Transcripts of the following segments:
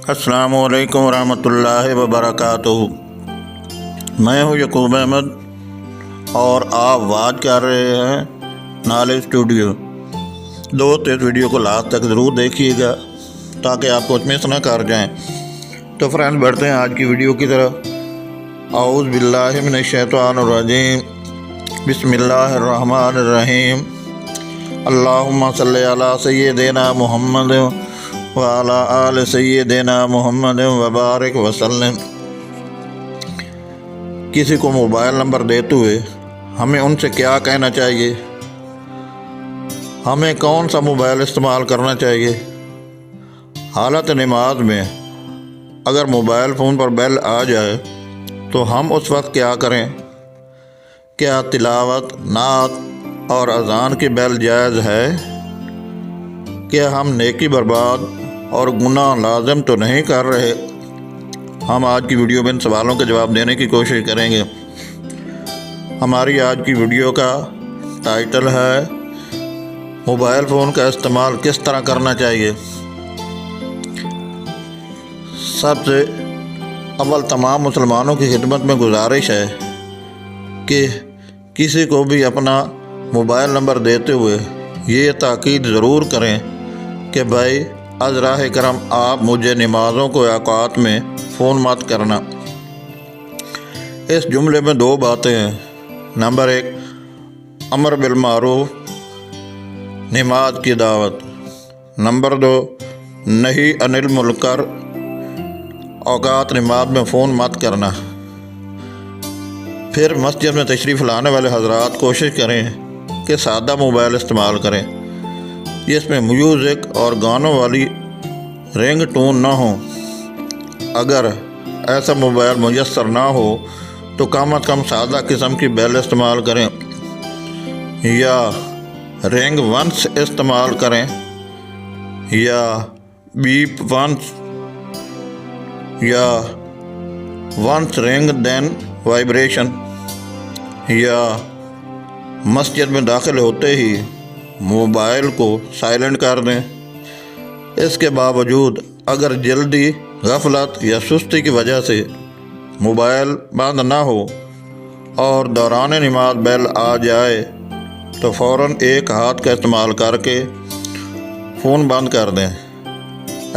अस्सलामु अलैकुम रहमतुल्लाहि व बरकातुहू। मैं हूँ यकूब अहमद और आप वाच कर रहे हैं नॉलेज स्टूडियो। दोस्त, इस वीडियो को लास्ट तक ज़रूर देखिएगा ताकि आपको मिस ना कर जाएं। तो फ्रेंड्स, बढ़ते हैं आज की वीडियो की तरफ। औज़ु बिल्लाहि मिनश शैतानिर रजीम, बिस्मिल्लाहिर्रहमानिर रहीम। अल्लाहुम्मा सल्लि अला सय्यिदिना मुहम्मद व अला आलि सय्यिदिना मुहम्मद व बारिक वसल्लम। किसी को मोबाइल नंबर देते हुए हमें उनसे क्या कहना चाहिए, हमें कौन सा मोबाइल इस्तेमाल करना चाहिए। हालत नमाज में अगर मोबाइल फ़ोन पर बेल आ जाए तो हम उस वक्त क्या करें? क्या तिलावत, नात और अज़ान की बेल जायज़ है? क्या हम नेकी बर्बाद और गुनाह लाज़िम तो नहीं कर रहे? हम आज की वीडियो में इन सवालों के जवाब देने की कोशिश करेंगे। हमारी आज की वीडियो का टाइटल है मोबाइल फ़ोन का इस्तेमाल किस तरह करना चाहिए। सबसे अव्वल तमाम मुसलमानों की खिदमत में गुजारिश है कि किसी को भी अपना मोबाइल नंबर देते हुए ये ताकीद ज़रूर करें कि भाई अज़राह करम आप मुझे नमाज़ों को औक़ात में फ़ोन मत करना। इस जुमले में दो बातें हैं। नंबर एक, अमर बिल मारूफ, नमाज की दावत। नंबर दो, नही अनिल मुनकर, औक़ात नमाज में फ़ोन मत करना। फिर मस्जिद में तशरीफ़ लाने वाले हज़रात कोशिश करें कि सादा मोबाइल इस्तेमाल करें जिसमें म्यूज़िक और गानों वाली रिंग टोन ना हो। अगर ऐसा मोबाइल मुयस्सर ना हो तो कम अज़ कम सादा किस्म की बेल इस्तेमाल करें या रिंग वंस इस्तेमाल करें या बीप वंस या वंस रिंग देन वाइब्रेशन, या मस्जिद में दाखिल होते ही मोबाइल को साइलेंट कर दें। इसके बावजूद अगर जल्दी, गफलत या सुस्ती की वजह से मोबाइल बंद ना हो और दौरान नमाज बेल आ जाए तो फ़ौरन एक हाथ का इस्तेमाल करके फ़ोन बंद कर दें।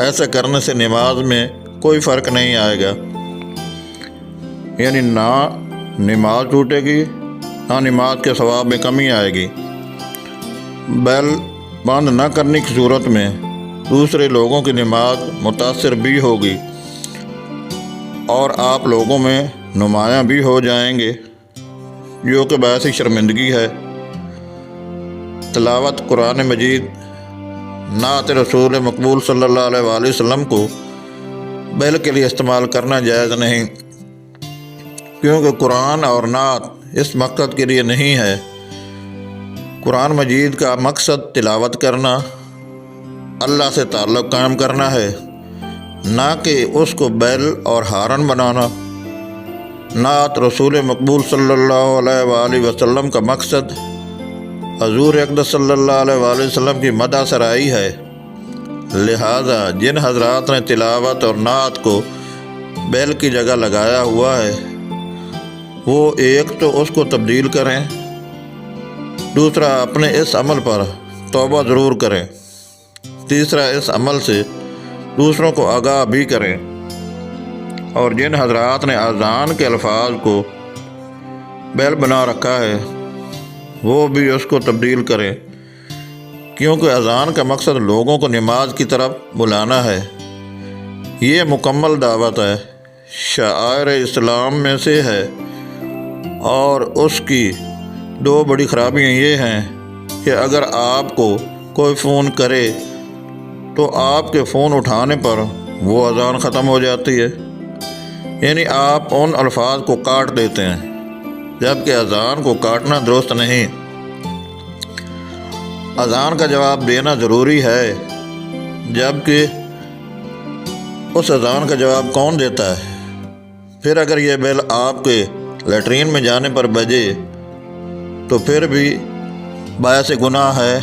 ऐसा करने से नमाज में कोई फ़र्क नहीं आएगा, यानी ना नमाज टूटेगी ना नमाज के सवाब में कमी आएगी। बेल बंद न करने की सूरत में दूसरे लोगों की नमाज मुतासिर भी होगी और आप लोगों में नुमायाँ भी हो जाएंगे, जो कि बायस शर्मिंदगी है। तिलावत कुरान मजीद, नात रसूल मकबूल सल्लल्लाहु अलैहि वसल्लम को बेल के लिए इस्तेमाल करना जायज़ नहीं, क्योंकि कुरान और नात इस मकसद के लिए नहीं है। कुरान मजीद का मकसद तिलावत करना, अल्लाह से ताल्लुक़ कायम करना है, ना कि उसको बैल और हारन बनाना। नात रसूल मकबूल सल्लल्लाहु अलैहि वसल्लम का मकसद हजूर अक़दस सल्लल्लाहु अलैहि वसल्लम की मदह सराई है। लिहाजा जिन हजरात ने तिलावत और नात को बैल की जगह लगाया हुआ है वो एक तो उसको तब्दील करें, दूसरा अपने इस अमल पर तौबा ज़रूर करें, तीसरा इस अमल से दूसरों को आगाह भी करें। और जिन हजरात ने अज़ान के अल्फाज को बेल बना रखा है वो भी उसको तब्दील करें, क्योंकि अज़ान का मकसद लोगों को नमाज की तरफ बुलाना है। ये मुकम्मल दावत है, शाआइर इस्लाम में से है, और उसकी दो बड़ी खराबियाँ ये हैं कि अगर आपको कोई फ़ोन करे तो आपके फ़ोन उठाने पर वो अज़ान ख़त्म हो जाती है, यानी आप उन अल्फाज को काट देते हैं, जबकि अज़ान को काटना दुरुस्त नहीं। अज़ान का जवाब देना ज़रूरी है, जबकि उस अज़ान का जवाब कौन देता है? फिर अगर ये बेल आपके लैट्रीन में जाने पर बजे तो फिर भी बायस गुनाह है।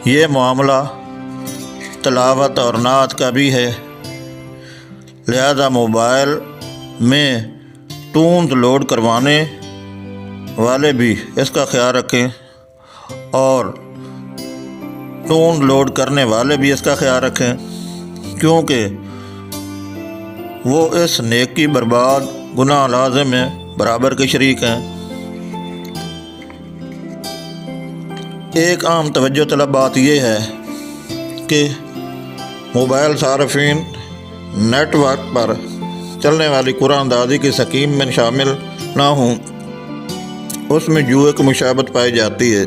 ये मामला तिलावत और नात का भी है। لہذا موبائل میں ٹونز لوڈ کروانے والے بھی اس کا خیال رکھیں اور ٹون لوڈ کرنے والے بھی اس کا خیال رکھیں، کیونکہ وہ اس نیکی برباد گناہ لازم میں برابر کے شریک ہیں۔ ایک عام توجہ طلب بات یہ ہے کہ موبائل صارفین نیٹ ورک پر چلنے والی قرآن اندازی کی سکیم میں شامل نہ ہوں، اس میں جوئے کی مشابہت پائی جاتی ہے۔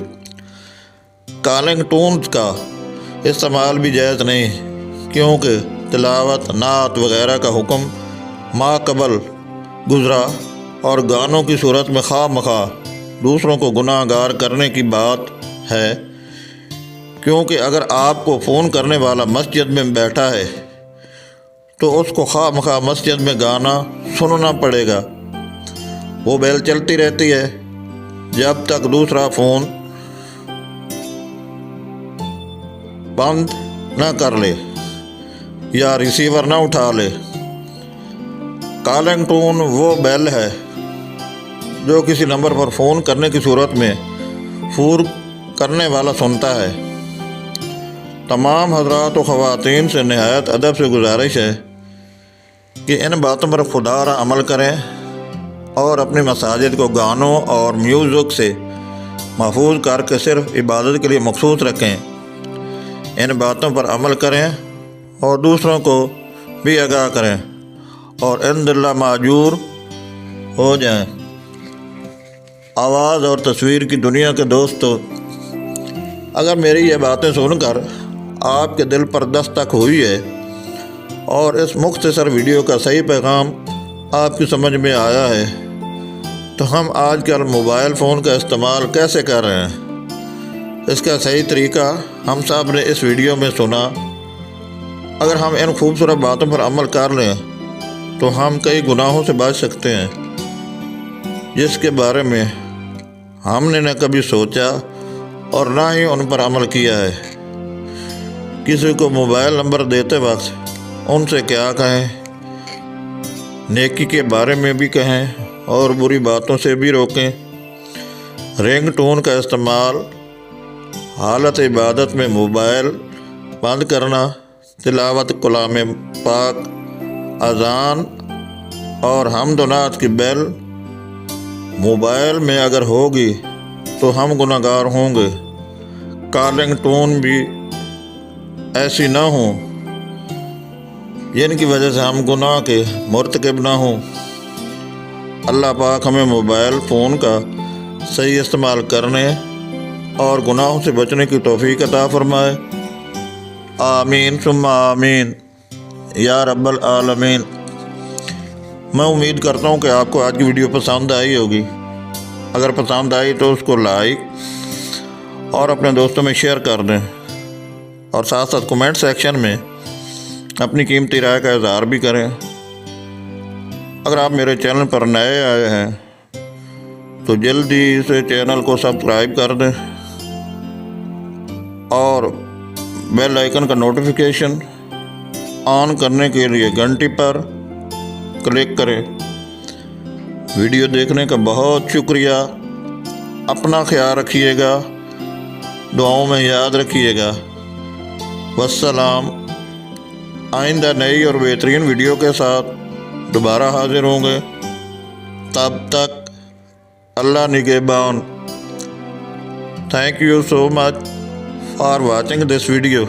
کالنگ ٹونز کا استعمال بھی جائز نہیں، کیونکہ تلاوت، نعت وغیرہ کا حکم ما قبل گزرا اور گانوں کی صورت میں خواہ مخواہ دوسروں کو گناہ گار کرنے کی بات ہے، کیونکہ اگر آپ کو فون کرنے والا مسجد میں بیٹھا ہے تو اس کو خواہ مخواہ مسجد میں گانا سننا پڑے گا۔ وہ بیل چلتی رہتی ہے جب تک دوسرا فون بند نہ کر لے یا ریسیور نہ اٹھا لے۔ کالنگ ٹون وہ بیل ہے جو کسی نمبر پر فون کرنے کی صورت میں فور کرنے والا سنتا ہے۔ تمام حضرات و خواتین سے نہایت ادب سے گزارش ہے کہ ان باتوں پر خدا را عمل کریں اور اپنی مساجد کو گانوں اور میوزک سے محفوظ کر کے صرف عبادت کے لیے مخصوص رکھیں۔ ان باتوں پر عمل کریں اور دوسروں کو بھی آگاہ کریں اور عند اللہ ماجور ہو جائیں۔ آواز اور تصویر کی دنیا کے دوستو، اگر میری یہ باتیں سن کر آپ کے دل پر دستک ہوئی ہے اور اس مختصر ویڈیو کا صحیح پیغام آپ کی سمجھ میں آیا ہے تو ہم آج کل موبائل فون کا استعمال کیسے کر رہے ہیں، اس کا صحیح طریقہ ہم سب نے اس ویڈیو میں سنا۔ اگر ہم ان خوبصورت باتوں پر عمل کر لیں تو ہم کئی گناہوں سے بچ سکتے ہیں جس کے بارے میں ہم نے نہ کبھی سوچا اور نہ ہی ان پر عمل کیا ہے۔ کسی کو موبائل نمبر دیتے وقت ان سے کیا کہیں، نیکی کے بارے میں بھی کہیں اور بری باتوں سے بھی روکیں۔ رنگ ٹون کا استعمال، حالت عبادت میں موبائل بند کرنا، تلاوت کلام پاک، اذان اور حمد و نعت کی بیل موبائل میں اگر ہوگی تو ہم گناہ گار ہوں گے۔ کالنگ ٹون بھی ایسی نہ ہوں جن کی وجہ سے ہم گناہ کے مرتکب نہ ہوں۔ اللہ پاک ہمیں موبائل فون کا صحیح استعمال کرنے اور گناہوں سے بچنے کی توفیق عطا فرمائے۔ آمین ثم آمین یا رب العالمین۔ میں امید کرتا ہوں کہ آپ کو آج کی ویڈیو پسند آئی ہوگی۔ اگر پسند آئی تو اس کو لائک اور اپنے دوستوں میں شیئر کر دیں اور ساتھ ساتھ کمنٹ سیکشن میں اپنی قیمتی رائے کا اظہار بھی کریں۔ اگر آپ میرے چینل پر نئے آئے ہیں تو جلدی سے چینل کو سبسکرائب کر دیں اور بیل آئیکن کا نوٹیفیکیشن آن کرنے کے لیے گھنٹی پر کلک کریں۔ ویڈیو دیکھنے کا بہت شکریہ۔ اپنا خیال رکھیے گا، دعاؤں میں یاد رکھیے گا۔ والسلام۔ آئندہ نئی اور بہترین ویڈیو کے ساتھ دوبارہ حاضر ہوں گے۔ تب تک اللہ نگہبان۔ Thank you so much for watching this video.